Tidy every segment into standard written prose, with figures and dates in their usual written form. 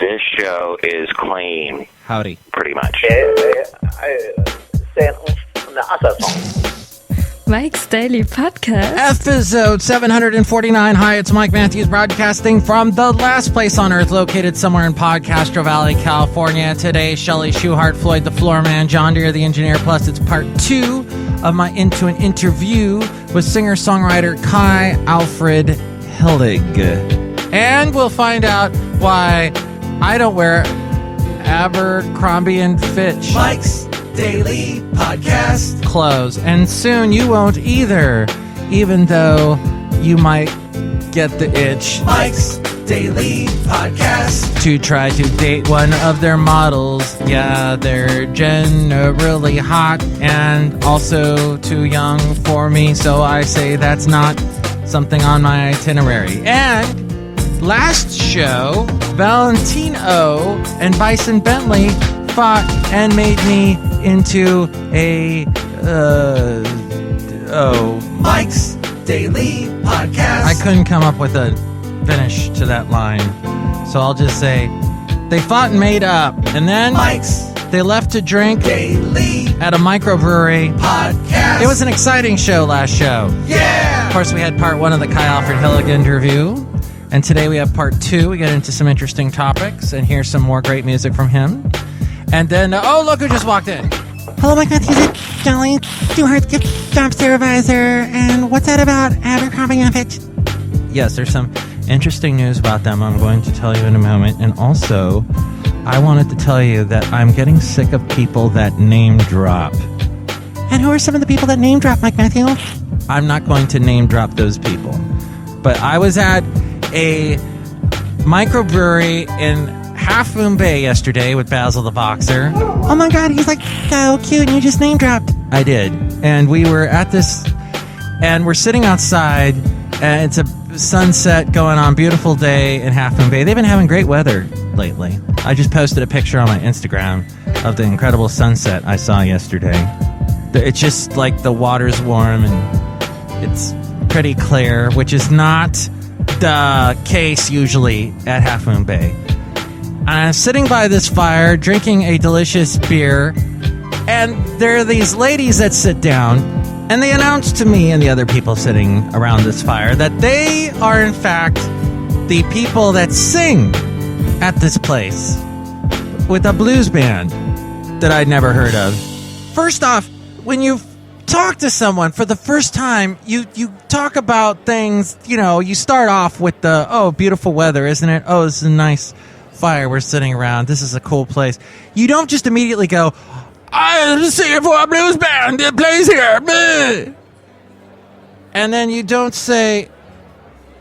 This show is clean. Howdy. Pretty much. Mike's Daily Podcast. Episode 749. Hi, it's Mike Matthews broadcasting from the last place on earth located somewhere in Podcastro Valley, California. Today, Chely Shoehart, Floyd the Floorman, John Deere the engineer, plus it's part 2 of my Into an Interview with singer-songwriter KYE ALFRED Hillig. And we'll find out why I don't wear Abercrombie and Fitch Mike's Daily Podcast clothes, and soon you won't either, even though you might get the itch. Mike's Daily Podcast To try to date one of their models. Yeah, they're generally hot and also too young for me, so I say that's not something on my itinerary. And last show, Valentino and Bison Bentley fought and made me into a Mike's Daily Podcast. I couldn't come up with a finish to that line, so I'll just say they fought and made up, and then Mike's they left to drink Daily at a microbrewery. Podcast. It was an exciting show last show. Yeah. Of course, we had part 1 of the KYE ALFRED Hillig interview, and today we have part 2. We get into some interesting topics and hear some more great music from him. And then, oh, look who just walked in. Hello, Mike Matthews, Chely Shoehart, gift shop supervisor, and what's that about Abercrombie and Fitch? Yes, there's some interesting news about them I'm going to tell you in a moment. And also, I wanted to tell you that I'm getting sick of people that name drop. And who are some of the people that name drop, Mike Matthews? I'm not going to name drop those people. But I was at a microbrewery in Half Moon Bay yesterday with Basil the Boxer. Oh my god, he's like so cute and you just name dropped. I did. And we were at this, and we're sitting outside, and it's a sunset going on, beautiful day in Half Moon Bay. They've been having great weather lately. I just posted a picture on my Instagram of the incredible sunset I saw yesterday. It's just like the water's warm and it's pretty clear, which is not the case usually at Half Moon Bay. I'm sitting by this fire, drinking a delicious beer, and there are these ladies that sit down, and they announce to me and the other people sitting around this fire that they are, in fact, the people that sing at this place with a blues band that I'd never heard of. First off, when you talk to someone for the first time, you talk about things, you start off with the, oh, beautiful weather, isn't it? Oh, this is a nice fire we're sitting around. This is a cool place. You don't just immediately go, I'm singing for a blues band that plays here. Bleh. And then you don't say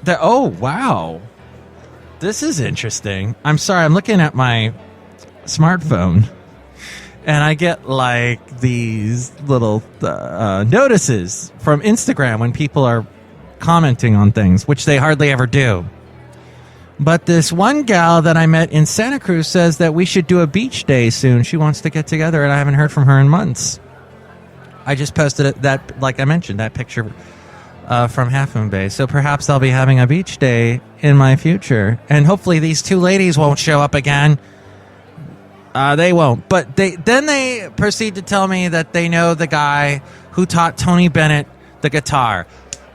that, oh, wow, this is interesting. I'm sorry, I'm looking at my smartphone, and I get like these little notices from Instagram when people are commenting on things, which they hardly ever do. But this one gal that I met in Santa Cruz says that we should do a beach day soon. She wants to get together, and I haven't heard from her in months. I just posted that, like I mentioned, that picture from Half Moon Bay. So perhaps I'll be having a beach day in my future. And hopefully these 2 ladies won't show up again. They won't. But then they proceed to tell me that they know the guy who taught Tony Bennett the guitar.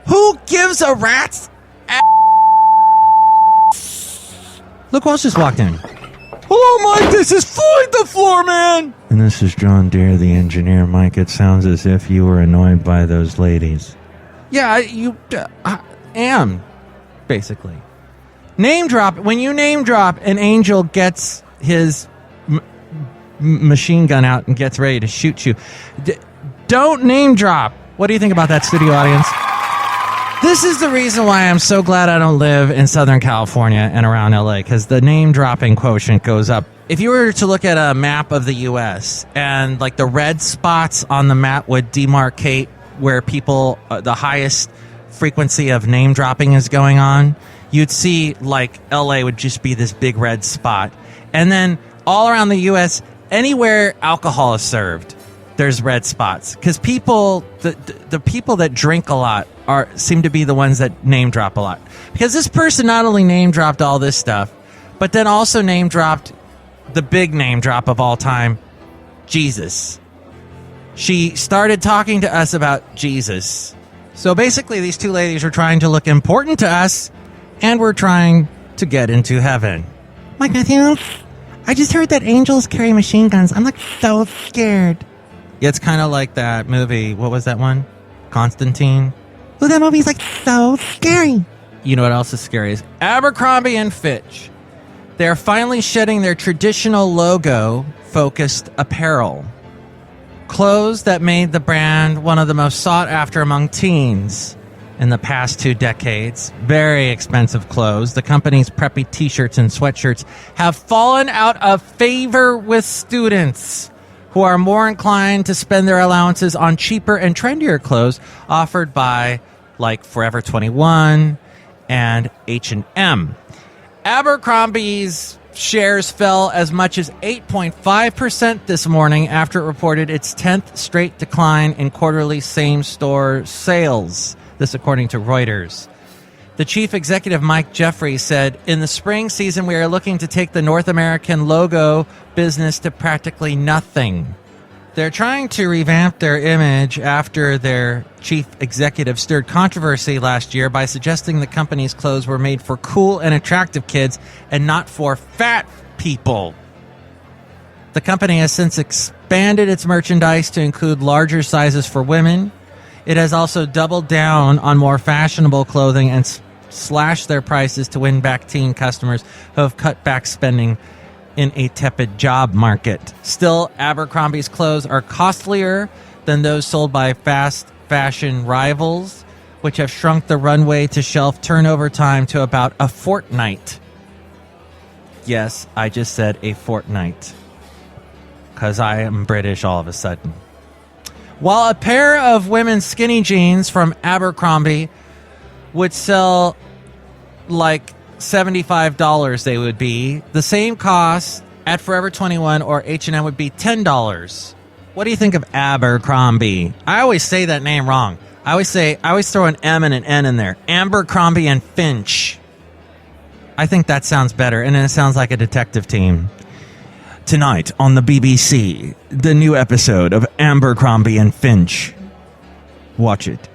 Who gives a rat's ass? Look who else just walked in. Hello, Mike. This is Floyd the Floorman. And this is John Deere, the engineer. Mike, it sounds as if you were annoyed by those ladies. Yeah, I am, basically. Name drop. When you name drop, an angel gets his machine gun out and gets ready to shoot you. Don't name drop. What do you think about that, studio audience? This is the reason why I'm so glad I don't live in Southern California and around LA, because the name dropping quotient goes up. If you were to look at a map of the US and like the red spots on the map would demarcate where people, the highest frequency of name dropping is going on, you'd see like LA would just be this big red spot. And then all around the US, anywhere alcohol is served, there's red spots. Because people, the people that drink a lot seem to be the ones that name drop a lot. Because this person not only name dropped all this stuff, but then also name dropped the big name drop of all time, Jesus. She started talking to us about Jesus. So basically, these two ladies were trying to look important to us, and we're trying to get into heaven. Mike Matthews, I just heard that angels carry machine guns. I'm like so scared. Yeah, it's kind of like that movie. What was that one? Constantine. Oh, that movie's like so scary. You know what else is scary is Abercrombie and Fitch. They're finally shedding their traditional logo-focused apparel. Clothes that made the brand one of the most sought after among teens in the past 2 decades. Very expensive clothes. The company's preppy t-shirts and sweatshirts have fallen out of favor with students who are more inclined to spend their allowances on cheaper and trendier clothes offered by, like, Forever 21 and H&M. Abercrombie's shares fell as much as 8.5% this morning after it reported its 10th straight decline in quarterly same-store sales. This according to Reuters. The chief executive, Mike Jeffrey, said, "In the spring season, we are looking to take the North American logo business to practically nothing." They're trying to revamp their image after their chief executive stirred controversy last year by suggesting the company's clothes were made for cool and attractive kids and not for fat people. The company has since expanded its merchandise to include larger sizes for women. It has also doubled down on more fashionable clothing and slashed their prices to win back teen customers who have cut back spending in a tepid job market. Still, Abercrombie's clothes are costlier than those sold by fast fashion rivals, which have shrunk the runway to shelf turnover time to about a fortnight. Yes, I just said a fortnight, because I am British all of a sudden. While a pair of women's skinny jeans from Abercrombie would sell like $75, they would be. The same cost at Forever 21 or H&M would be $10. What do you think of Abercrombie? I always say that name wrong. I always throw an M and an N in there. Abercrombie and Finch. I think that sounds better, and then it sounds like a detective team. Tonight on the BBC, the new episode of Abercrombie and Finch. Watch it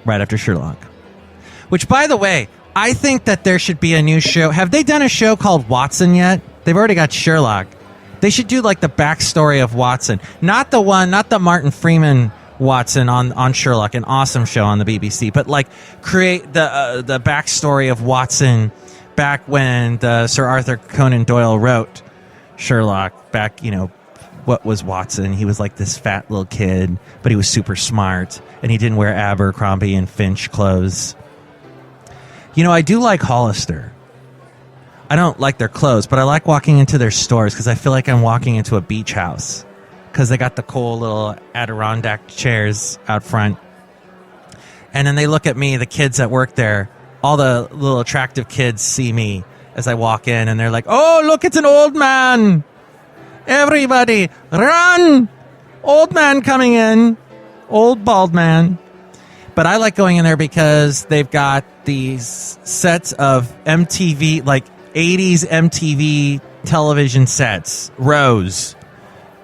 right after Sherlock. Which, by the way, I think that there should be a new show. Have they done a show called Watson yet? They've already got Sherlock. They should do like the backstory of Watson. Not the Martin Freeman Watson on Sherlock, an awesome show on the BBC, but like create the backstory of Watson back when Sir Arthur Conan Doyle wrote Sherlock. Back, what was Watson? He was like this fat little kid, but he was super smart, and he didn't wear Abercrombie and Finch clothes. I do like Hollister. I don't like their clothes, but I like walking into their stores because I feel like I'm walking into a beach house because they got the cool little Adirondack chairs out front. And then they look at me, the kids that work there, all the little attractive kids see me as I walk in, and they're like, "Oh, look, it's an old man. Everybody, run! Old man coming in. Old bald man." But I like going in there because they've got these sets of MTV, like 80s MTV television sets, rows,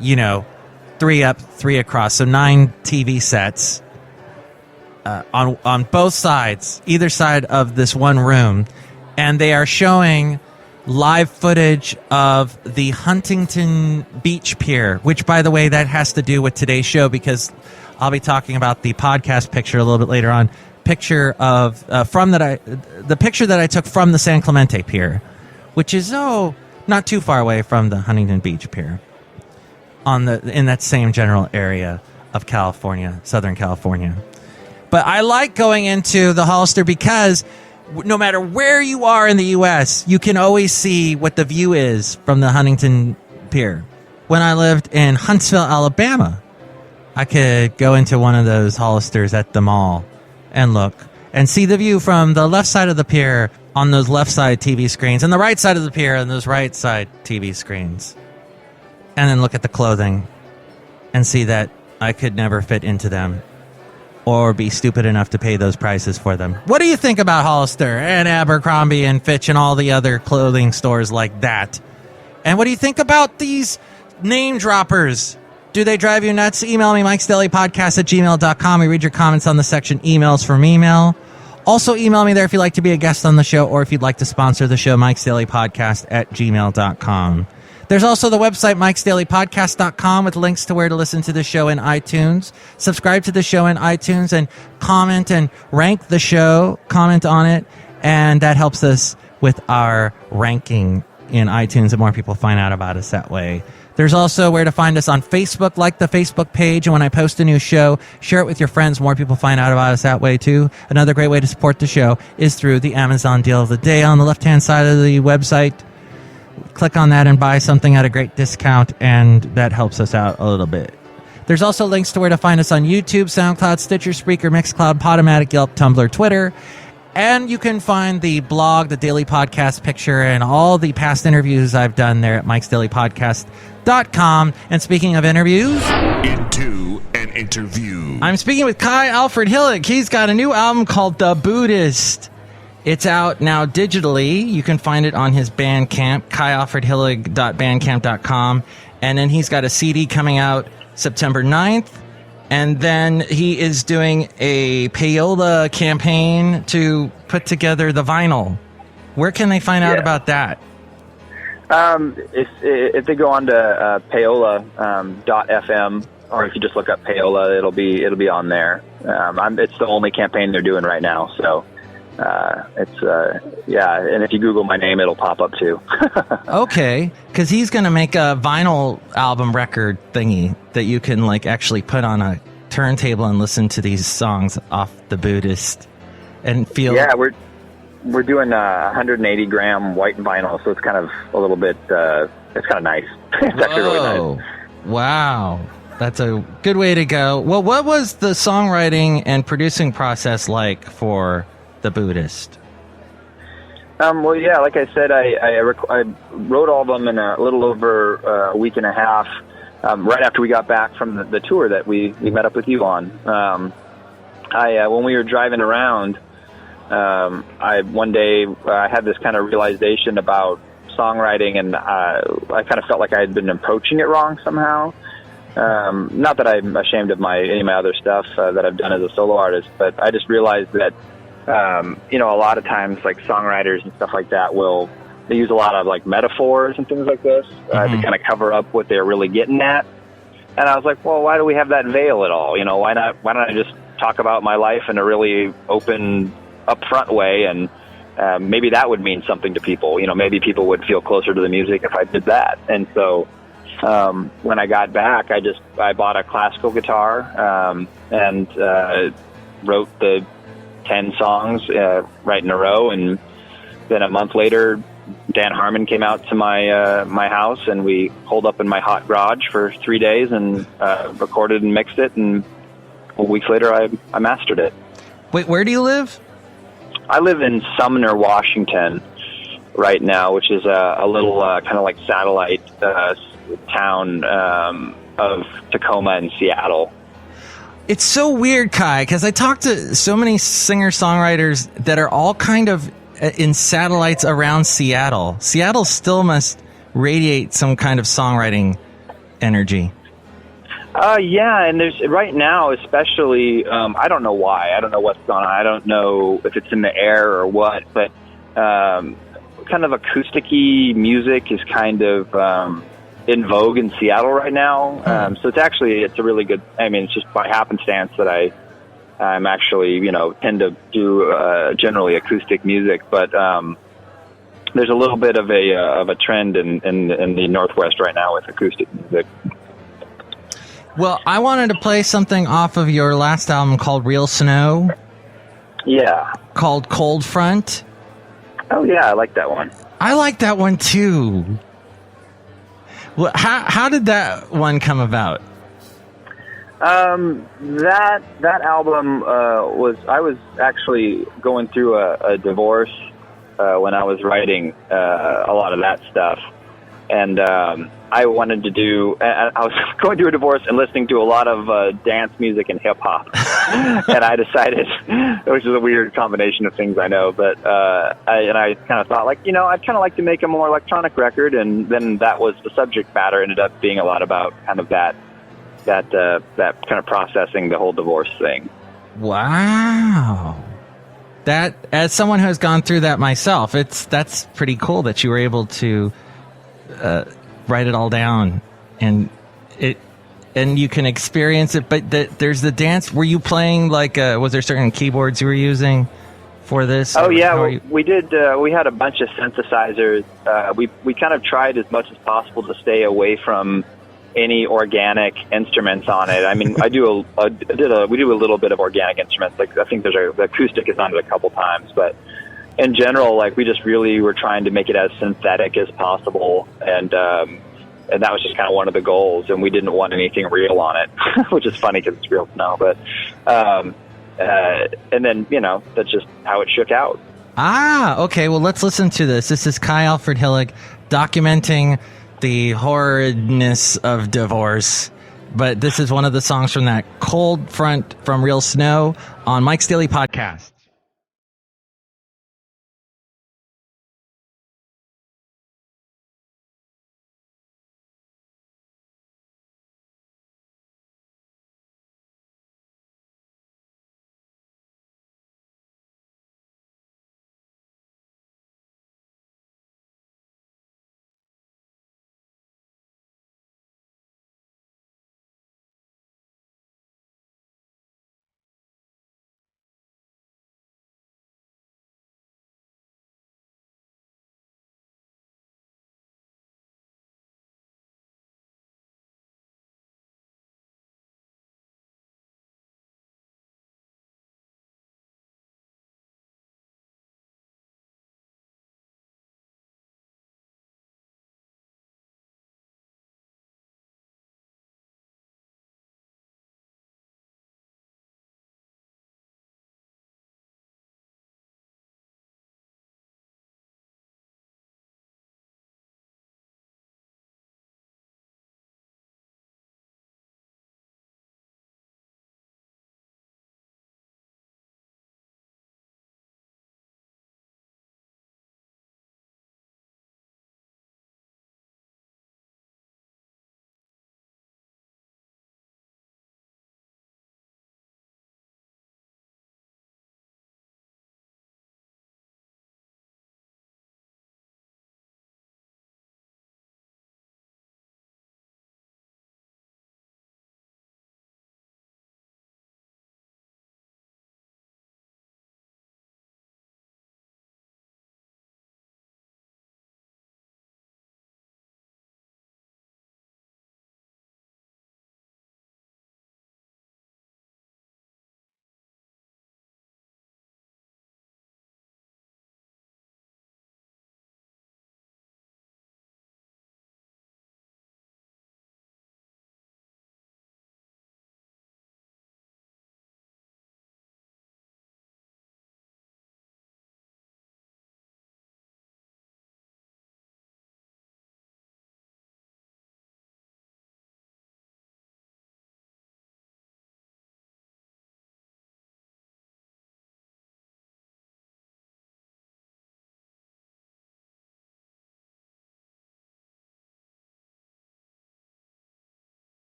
3 up, 3 across. So 9 TV sets on both sides, either side of this one room. And they are showing live footage of the Huntington Beach Pier, which, by the way, that has to do with today's show because I'll be talking about the podcast picture a little bit later on. Picture of the picture that I took from the San Clemente Pier, which is not too far away from the Huntington Beach Pier, in that same general area of California, Southern California. But I like going into the Hollister because no matter where you are in the U.S., you can always see what the view is from the Huntington Pier. When I lived in Huntsville, Alabama, I could go into one of those Hollisters at the mall and look and see the view from the left side of the pier on those left side TV screens and the right side of the pier on those right side TV screens. And then look at the clothing and see that I could never fit into them. or be stupid enough to pay those prices for them. What do you think about Hollister and Abercrombie and Fitch and all the other clothing stores like that? And what do you think about these name droppers? Do they drive you nuts? Email me, MIKEs-DAILY-PODCAST@gmail.com. We read your comments on the section emails from email. Also, email me there if you'd like to be a guest on the show or if you'd like to sponsor the show, MIKEs-DAILY-PODCAST@gmail.com. There's also the website, MIKES-DAILY-PODCAST.com, with links to where to listen to the show in iTunes. Subscribe to the show in iTunes and comment and rank the show. Comment on it, and that helps us with our ranking in iTunes, and more people find out about us that way. There's also where to find us on Facebook. Like the Facebook page, and when I post a new show, share it with your friends. More people find out about us that way, too. Another great way to support the show is through the Amazon deal of the day on the left-hand side of the website. Click on that and buy something at a great discount, and that helps us out a little bit. There's also links to where to find us on YouTube, SoundCloud, Stitcher, Spreaker, Mixcloud, Podomatic, Yelp, Tumblr, Twitter. And you can find the blog, the Daily Podcast picture, and all the past interviews I've done there at MIKEs-DAILY-PODCAST.com. And speaking of interviews... Into an interview. I'm speaking with KYE ALFRED HILLIG. He's got a new album called The Buddhist. It's out now digitally. You can find it on his Bandcamp, KYEALFREDHILLIG.bandcamp.com. And then he's got a CD coming out September 9th. And then he is doing a payola campaign to put together the vinyl. Where can they find out about that? If they go on to payola.fm, or if you just look up payola, it'll be on there. It's the only campaign they're doing right now, so and if you Google my name, it'll pop up too. Okay, because he's going to make a vinyl album record thingy that you can like actually put on a turntable and listen to these songs off The Buddhist and feel. Yeah, we're doing 180 gram white vinyl, so it's kind of a little bit. It's kind of nice. It's actually really nice. Wow. That's a good way to go. Well, what was the songwriting and producing process like for The Buddhist? Well, yeah, like I said, I wrote all of them in a little over a week and a half, right after we got back from the tour that we met up with you on. When we were driving around, one day I had this kind of realization about songwriting, and I kind of felt like I had been approaching it wrong somehow. Not that I'm ashamed of any of my other stuff that I've done as a solo artist, but I just realized that a lot of times, like songwriters and stuff like that, they use a lot of like metaphors and things like this to kind of cover up what they're really getting at. And I was like, well, why do we have that veil at all? Why don't I just talk about my life in a really open, upfront way, and maybe that would mean something to people. Maybe people would feel closer to the music if I did that. And so when I got back, I bought a classical guitar and wrote the 10 songs right in a row, and then a month later Dan Harmon came out to my house, and we holed up in my hot garage for 3 days and recorded and mixed it, and a week later I mastered it. Wait, where do you live? I live in Sumner, Washington right now, which is a little kind of like satellite town of Tacoma and Seattle. It's so weird, KYE, because I talk to so many singer-songwriters that are all kind of in satellites around Seattle. Seattle still must radiate some kind of songwriting energy. Yeah, and there's right now, especially, I don't know why. I don't know what's going on. I don't know if it's in the air or what, but kind of acoustic-y music is kind of in vogue in Seattle right now. So it's a really good, it's just by happenstance that I'm actually, tend to do generally acoustic music, but there's a little bit of a trend in the Northwest right now with acoustic music. Well, I wanted to play something off of your last album called Real Snow. Yeah. Called Cold Front. Oh, yeah, I like that one. I like that one, too. Well, how did that one come about? That album I was actually going through a divorce when I was writing a lot of that stuff. And I wanted to I was going through a divorce and listening to a lot of dance music and hip hop. and I decided, which is a weird combination of things, I know, but I kind of thought, like, I'd kind of like to make a more electronic record, and then that was the subject matter. Ended up being a lot about kind of that kind of processing the whole divorce thing. Wow. That, as someone who has gone through that myself, that's pretty cool that you were able to write it all down and you can experience it. But there's the dance. Were you playing was there certain keyboards you were using for this? Oh yeah, we did. We had a bunch of synthesizers. We kind of tried as much as possible to stay away from any organic instruments on it. I mean, we do a little bit of organic instruments. Like, I think the acoustic is on it a couple times, but in general, like, we just really were trying to make it as synthetic as possible, and that was just kind of one of the goals. And we didn't want anything real on it, which is funny because it's real now. But and then that's just how it shook out. Okay. Well, let's listen to this. This is KYE ALFRED HILLIG documenting the horridness of divorce, but this is one of the songs from that Cold Front from Real Snow on Mike's Daily Podcast.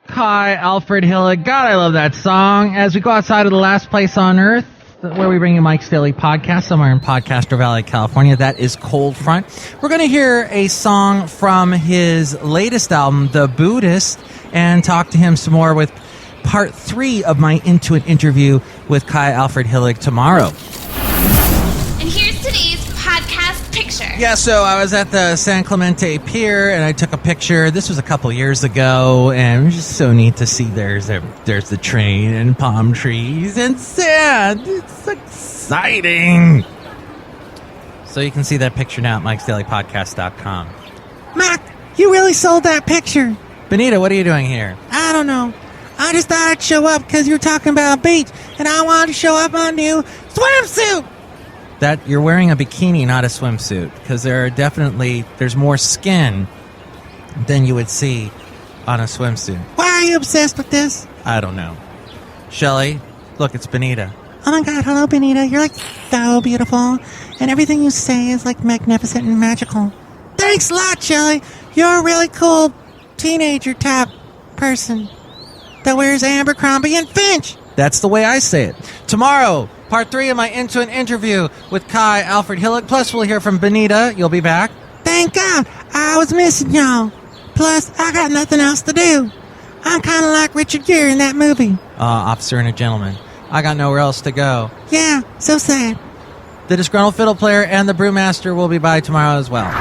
KYE ALFRED HILLIG. God, I love that song. As we go outside of the last place on Earth, where we bring you Mike's Daily Podcast, somewhere in Podcaster Valley, California. That is Cold Front. We're going to hear a song from his latest album, The Buddhist, and talk to him some more with part 3 of my Into It interview with KYE ALFRED HILLIG tomorrow. And here's today's podcast picture. Yeah, so I was at the San Clemente Pier, and I took a picture. This was a couple years ago, and it was just so neat to see there's the train and palm trees and sand. It's exciting. So you can see that picture now at MIKEs-DAILY-PODCAST.com. Mike, you really sold that picture. Benita, what are you doing here? I don't know. I just thought I'd show up because you were talking about a beach, and I wanted to show up my new swimsuit. That you're wearing a bikini, not a swimsuit, because there's more skin than you would see on a swimsuit. Why are you obsessed with this? I don't know. Chely, look, it's Benita. Oh my God, hello Benita. You're like so beautiful, and everything you say is like magnificent and magical. Thanks a lot, Chely. You're a really cool teenager type person that wears Abercrombie and Finch. That's the way I say it. Tomorrow, part 3 of my Into An interview with KYE ALFRED HILLIG. Plus, we'll hear from Benita. You'll be back. Thank God. I was missing y'all. Plus, I got nothing else to do. I'm kind of like Richard Gere in that movie. Officer and a Gentleman. I got nowhere else to go. Yeah, so sad. The Disgruntled Fiddle Player and the Brewmaster will be by tomorrow as well.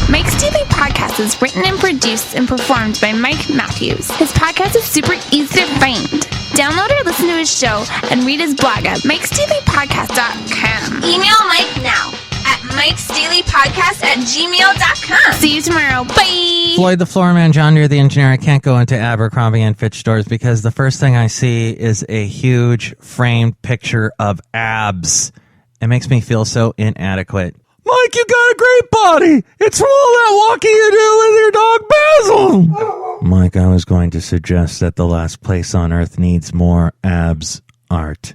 Mike's Daily Podcast is written and produced and performed by Mike Matthews. His podcast is super easy to find. Download or listen to his show and read his blog at MIKES-DAILY-PODCAST.com. Email Mike now at MIKES-DAILY-PODCAST@gmail.com. See you tomorrow. Bye! Floyd the Floorman, John Deere the Engineer. I can't go into Abercrombie and Fitch stores because the first thing I see is a huge framed picture of abs. It makes me feel so inadequate. Mike, you got a great body. It's from all that walking you do with your dog Basil. Mike, I was going to suggest that the last place on earth needs more abs art.